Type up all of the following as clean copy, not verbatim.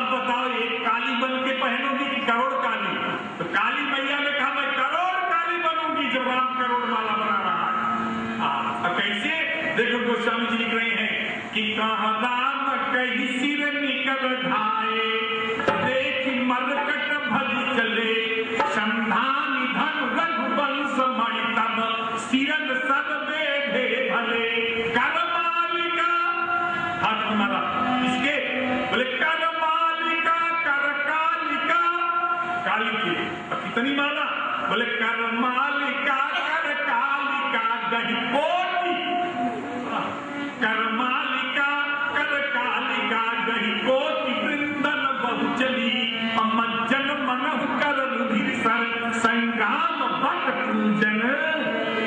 अब बताओ एक काली बन के पहनोगी कि करोड़ काली? तो काली मैया ने कहा मैं करोड़ काली बनूंगी जब राम करोड़ माला बना रहा है। अब कैसे? देखो गोस्वामी जी लिख रहे हैं कि कहा राम कहीं सिर निकल ढाए, देखी मरकट भज चले, संधानी धन रघुवंश मणि तब, सिरन सब बेधे भले, कर मालिका हाथ हमारा इसके बोले कर मालिका कर कालिका, काली की कितनी माला? बोले कर मालिका कर कालिका दही कोटि, कर मालिका कर कालिका दही कोटि, वृंदन बहु चली, मज्जन मनहु कर रुधिर सर, संग्राम बट पूजन।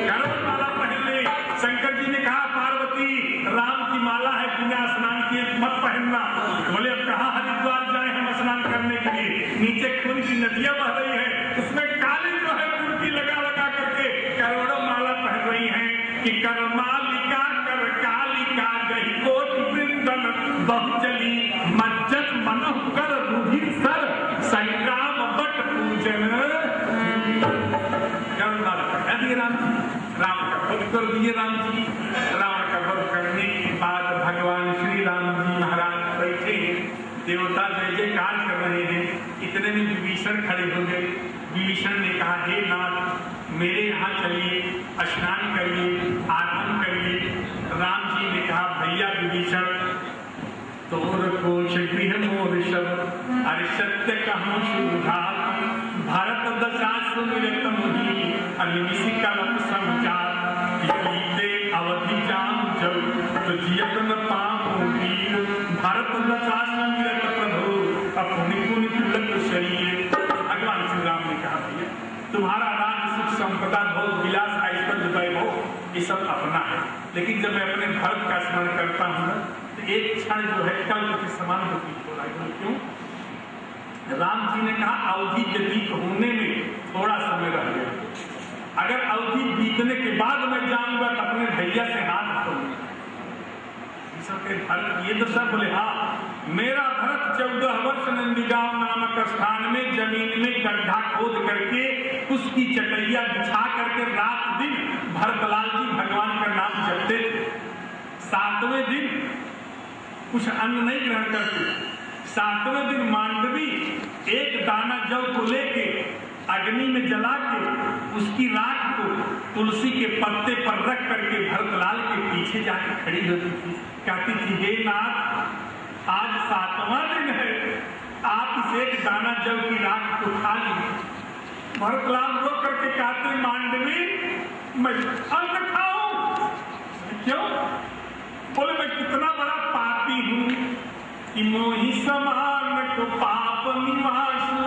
कर माला पहले शंकर जी ने कहा पार्वती राम की माला है, बिना स्नान किए मत पहनना। बोले अब कहा हरिद्वार जाए हम स्नान करने के लिए, नीचे खून की नदियां बह रही है, उसमें काली जो है डुबकी लगा लगा करके करोड़ों माला पहन रही हैं कि कर मालिका कर कालिका गही कोटि, वृंदन बहु चली, मज्जन मनहु कर रुधिर सर, संग्राम बट पूजन। राम जी राम का वध कर दिए। राम जी रावण का वध करने के बाद भगवान श्री राम जी महाराज बैठे, देवता जय जयकार कर रहे हैं। इतने में विभीषण खड़े हो गए। विभीषण ने कहा हे नाथ मेरे यहाँ चलिए, स्नान करिए, आराम करिए। राम जी ने कहा भैया विभीषण तोर कोश गृह मोर सब, अरे सत्य कहूँ सुधा, भारत दशा सुमिरत मुनि, अनिमिषि कलप समाचार, बीते अवधि जाम जब, तो जियत न पाऊं वीर, भारत दशा सुमिरत प्रभु, अपनी पुनि पुलक शरीर। भगवान श्री राम ने कहा भैया तुम्हारा राज सुख संपदा भोग विलास ऐश्वर्य वैभव ये सब अपना है, लेकिन जब मैं अपने भरत का स्मरण करता हूँ ना तो एक क्षण जो है कल के समान व्यतीत हो रहा है। क्यों? राम जी ने कहा अवधि व्यतीत होने में थोड़ा समय रह गया, अगर अवधि बीतने के बाद मैं जाऊंगा तो अपने भैया से हाथ धोऊंगा। भरत ये दशा बोले हाँ मेरा भरत 14 वर्ष नंदीगांव नामक स्थान में जमीन में गड्ढा खोद करके उसकी चटैया बिछा करके रात दिन भरतलाल जी भगवान का नाम जपते थे। 7वें दिन कुछ अन्न नहीं ग्रहण करते। 7वें दिन मांडवी एक दाना जौ को लेके अग्नि में जला के उसकी राख को तुलसी के पत्ते पर रख करके भरतलाल के पीछे जाकर खड़ी होती थी, कहती थी हे नाथ आज 7वां दिन है, आप इस एक दाना जौ की राख को खा लीजिए। भरतलाल रो करके कहते मांडवी मैं अन्न खाऊं? क्यों? बोले मैं कितना बड़ा पापी हूं कि मोहि समान को पाप निवासु,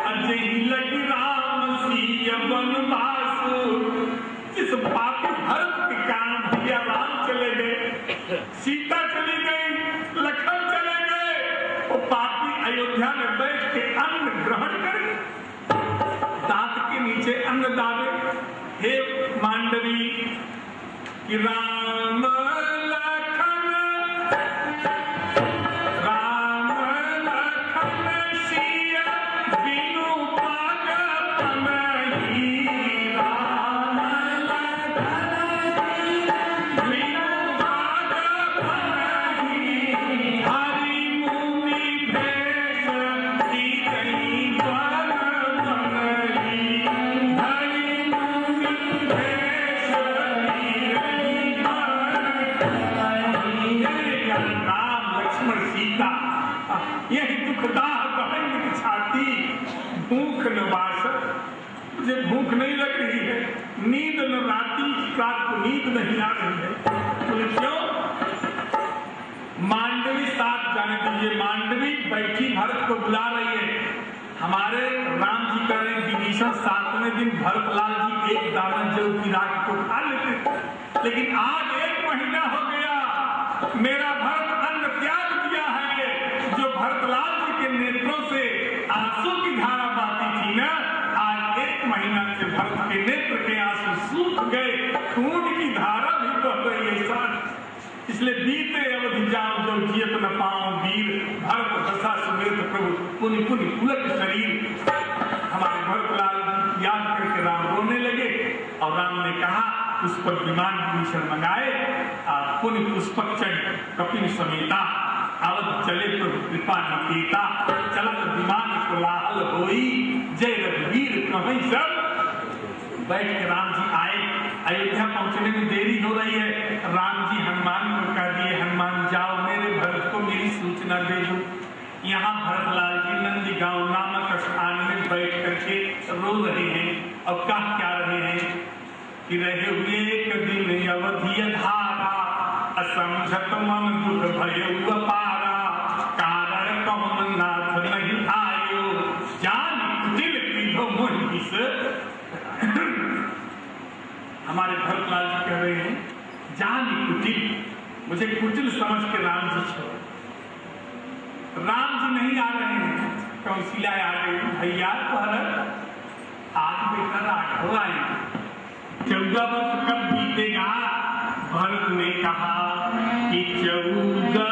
अजहि लगी राम सिय वनवास। जिस पापी भरत के कारण भैया राम चले गए, सीता चली गई, लखन चले गए, वो पापी अयोध्या में बैठ के अन्न ग्रहण करे, दांत के नीचे अन्न दावे। हे मांडवी कि राम भूख न वासक, मुझे भूख नहीं लग रही है, नींद न राती, रात को नींद नहीं आ रही है। तो क्यों? मांडवी साथ जाने दीजिए। मांडवी बैठी भरत को बुला रही है। हमारे राम जी कह रहे विभीषण 7वें दिन भरतलाल जी एक दाना जौ की राख को खा लेते, लेकिन आज 1 महीना हो गया मेरा भरत अन्न त्याग दिया है। जो भरतलाल जी के नेत्रों से आंसू की धारा बहती थी ना, आज 1 महीना से भरत के नेत्र के आंसू सूख गए, खून की धारा भी बह रही है साथ। इसलिए बीते अवधि जाऊं जो जियत न पाऊं वीर, भरत दशा पुनि पुनि पुलक शरीर। हमारे भरतलाल याद करके राम रोने लगे और राम ने कहा पुष्पक विमान भूषण मंगाए, पुनि पुष्पक चढ़ कपिन समेता, आवत चले प्रभु कृपा निकेता, चलत विमान कोलाहल होई, जय रघुवीर कहीं सब। बैठ के राम जी आए, अयोध्या पहुंचने में देरी हो रही है। राम जी हनुमान को कह दिए, हनुमान जाओ मेरे भरत को मेरी सूचना दे दो। यहाँ भरतलाल जी नंदी गांव नामक स्थान में बैठ करके रो रहे हैं और कह क्या रहे हैं कि रहे हुए एक दिन अवधि धारा, असमझत मन दुख भय पारा, कारण कौन नाथ नहीं आयो, जान कुटिल पीठो मोहि बिस। हमारे भरतलाल जी कह रहे हैं जान कुटिल, मुझे कुटिल समझ के राम जी छोड़ो। राम जी नहीं आ रहे हैं, कौशल्या आ रही है, भैया भरत आज बेटा राघव आएंगे। 14 वर्ष कब बीतेगा? भरत ने कहा कि 14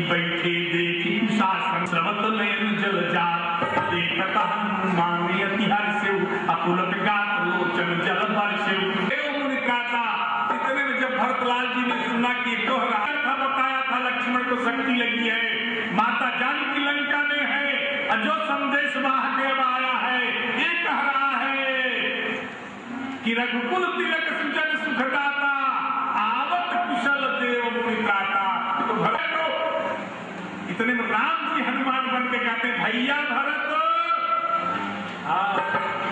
बैठे देखी शासन श्रवत नयन जल जात, देखता हनुमान अति हर्षेउ, अपुलक गात लोचन जल बरसेउ। इतने में जब भरतलाल जी ने सुना कि कोहरा था, बताया था लक्ष्मण को शक्ति लगी है, माता जानकी लंका में है, जो संदेश वाहक आया है ये कह रहा है कि रघुकुल तिलक सुजन सुखदाता, आवत कुशल देव मुनित्राता। तो भरत इतने में राम जी हनुमान बन के कहते भैया भरत,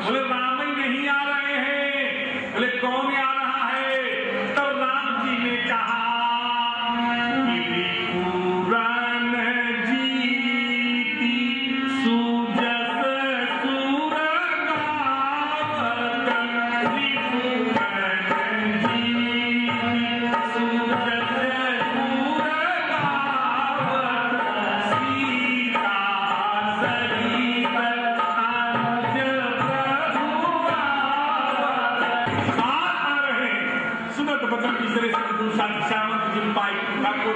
बोले राम ही नहीं आ रहे हैं। बोले कौन आ रहा है? तब तो राम जी ने कहा कि विपुरान जीती सुजस सुर गावत, विपुरान जीती सुजस सुर गावत, सीता सहित अनुज प्रभु आवत। आ रहे सुनत बचन तीसरे दूसरा दिशावत जिन पाई को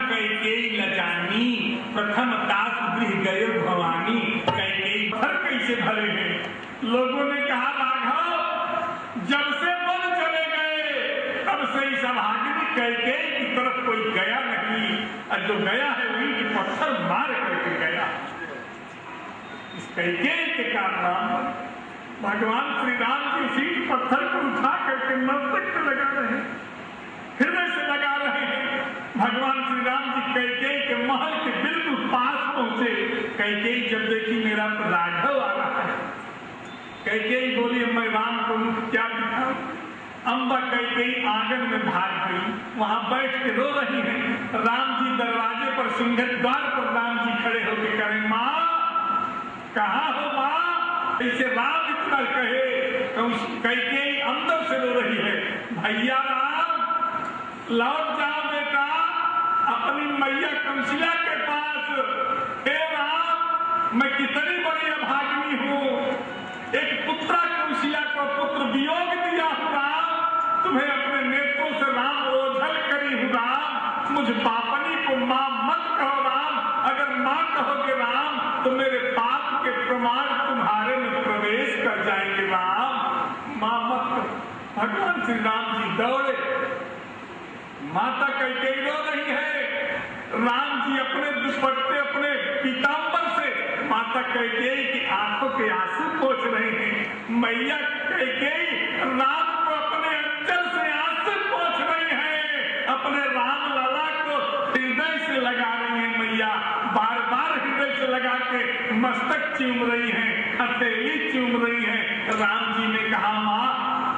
कैकेयी लजानी, प्रथम दास गृह गए भवानी। कैकेयी भर कैसे भरे हैं? लोगों ने कहा राघव जब से बन चले गए तब से इस अभागिनी कैकेयी की तरफ कोई गया नहीं, और जो गया है वही की पत्थर मार करके गया। इस कैकेयी के कारण भगवान श्री राम जी उसी पत्थर को उठा करके मस्तक पे लगा रहे हैं, हृदय से लगा रहे हैं। भगवान श्री राम जी कैकेयी के महल के बिल्कुल पास पहुंचे। कैकेयी जब देखी मेरा राघव आ रहा है, कैकेयी बोली मैं राम को क्या दिखाऊं? अम्बा कैकेयी आंगन में भाग गई, वहां बैठ के रो रही है। राम जी दरवाजे पर सिंह द्वार पर राम जी खड़े होकर करें माँ कहाँ हो माँ? ऐसे राम इतना कहे तो कैकेयी अंदर से रो रही है, भैया राम लौट जाओ बेटा अपनी मैया कौशल्या के पास। हे राम मैं कितनी बड़ी अभागिनी हूँ, एक पुत्रा कौशल्या को पुत्र वियोग दिया हूँ राम, तुम्हें अपने नेत्रों से राम ओझल करी हूँ राम, मुझ पापनी को माँ मत कहो राम, अगर माँ कहोगे राम तो मेरे पाप के प्रमाण तुम्हारे में प्रवेश कर जाएंगे राम, माँ मत कहो। भगवान श्री राम जी दौड़े, माता कैकेयी रो रही है। राम जी अपने दुपट्टे अपने पीताम्बर से माता कैकेयी की आंखों के आंसू पोंछ रहे हैं। मैया कैकेयी राम को अपने अंचल से आंसू पोंछ रही है, अपने राम लला को हृदय से लगा रही है। मैया बार बार हृदय से लगा के मस्तक चूम रही है, हथेली चूम रही है। राम जी ने कहा, माँ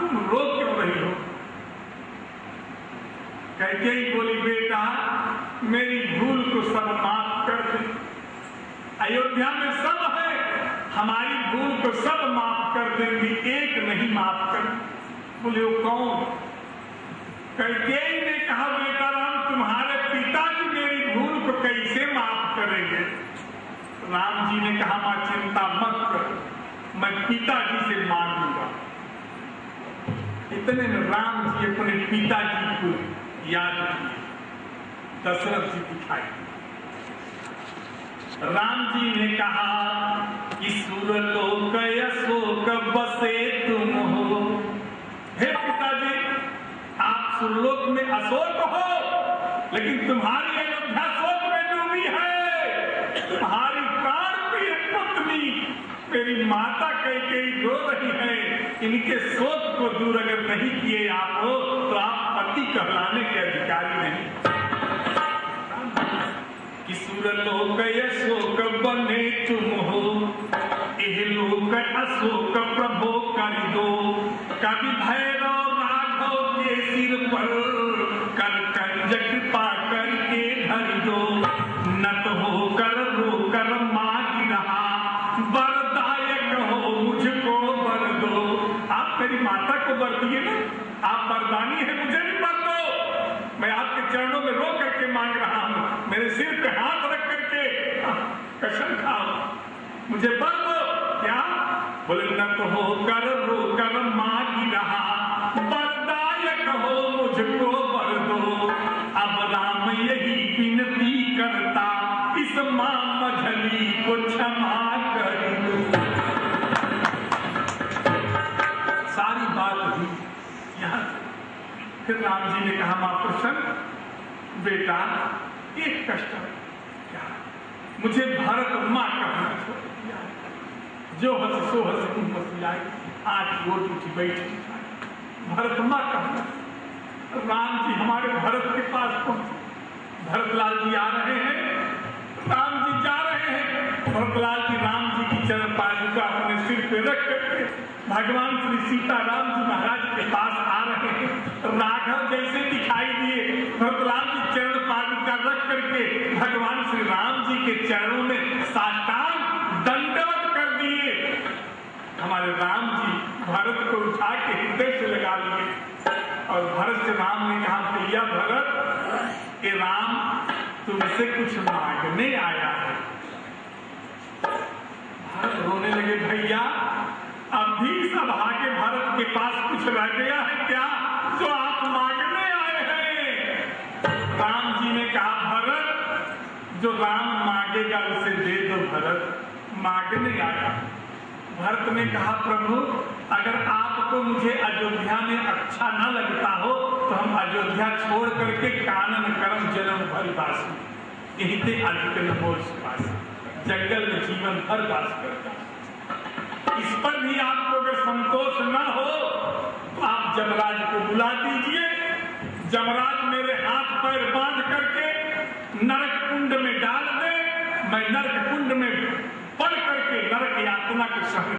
तुम रो क्यों रही हो? कैकेयी बोली, बेटा मेरी भूल को सब माफ कर दे। अयोध्या में सब है, हमारी भूल को सब माफ कर देंगी, एक नहीं माफ कर। बोले वो कौन? कैकेयी ने कहा, बेटा राम तुम्हारे पिताजी मेरी भूल को कैसे माफ करेंगे? राम जी ने कहा, मां चिंता मत कर, मैं पिताजी से मांगूंगा। इतने में राम जी अपने पिताजी को याद किए, दशरथ जी दिखाई। राम जी ने कहा कि सुरलोक अशोक बसे तुम हो। हे पिताजी, आप सुरलोक में अशोक हो, लेकिन तुम्हारी अयोध्या शोक में डूबी है। तुम्हारी प्राण प्रिय पत्नी मेरी माता कैकेयी रो रही है। इनके शोक को दूर अगर नहीं किए आप हो, तो आप पति कहलाने के अधिकारी नहीं। कि सुरलोक अशोक बने तुम हो, इहलोक अशोक प्रभो कर दो। कवि भैरव राघव के सिर पर कर कंज कृपा करके धर दो। नत होकर रोकर मांग रहा, वरदायक हो मुझको वर दो। आप मेरी माता को वर दिए ना, आप वरदानी है, मुझे भी वर दो। मैं आपके चरणों में रो करके मांग रहा हूं, मेरे सिर पे हाथ रख करके कसम खाओ, मुझे वर दो। क्या बोले? न तो होकर रोकर मांग रहा, वरदायक हो मुझको वर दो। अब राम यही विनती करता, इस मां मझली को क्षमा कर दो। सारी बात हुई यहां। फिर राम जी ने कहा, मां प्रसन्न, बेटा एक कष्ट है क्या? मुझे भरत मां कहना छोड़ दिया। जो हंस सो हंस तुम मसिलाई, आज रोट उठी बैठी भरत मां कहना। राम जी हमारे भरत के पास पहुंचे। भरतलाल जी आ रहे हैं, राम जी जा रहे हैं। भरतलाल जी राम जी की चरण पादुका अपने सिर पे रख करके भगवान श्री सीताराम जी महाराज के पास आ रहे हैं। राघव जैसे दिखाई दिए, भरतलाल जी चरण पादुका रख करके भगवान श्री राम जी के चरणों में साष्टांग दंडवत कर दिए। हमारे राम जी भरत को उठा के हृदय से लगा लिए और भरत से राम ने कहा, भैया भरत, कि राम तुमसे कुछ मांगने आया है। भरत रोने लगे, भैया अभी सभा के भरत के पास कुछ रह गया है क्या जो आप मांगने आए हैं? राम जी ने कहा, भरत जो राम मांगेगा उसे दे दो। भरत मांगने आया। भरत ने कहा, प्रभु अगर आपको मुझे अयोध्या में अच्छा न लगता हो तो हम अयोध्या छोड़ करके कानन कर्म जन्म भर वास, यही थे अधिक नमोल सुवास, जंगल में जीवन भर वास करता। इस पर भी आपको अगर संतोष न हो तो आप जमराज को बुला दीजिए। जमराज मेरे हाथ पैर बांध करके नरक कुंड में डाल दे, मैं नरक कुंड में पड़ करके नरक यातना को सहन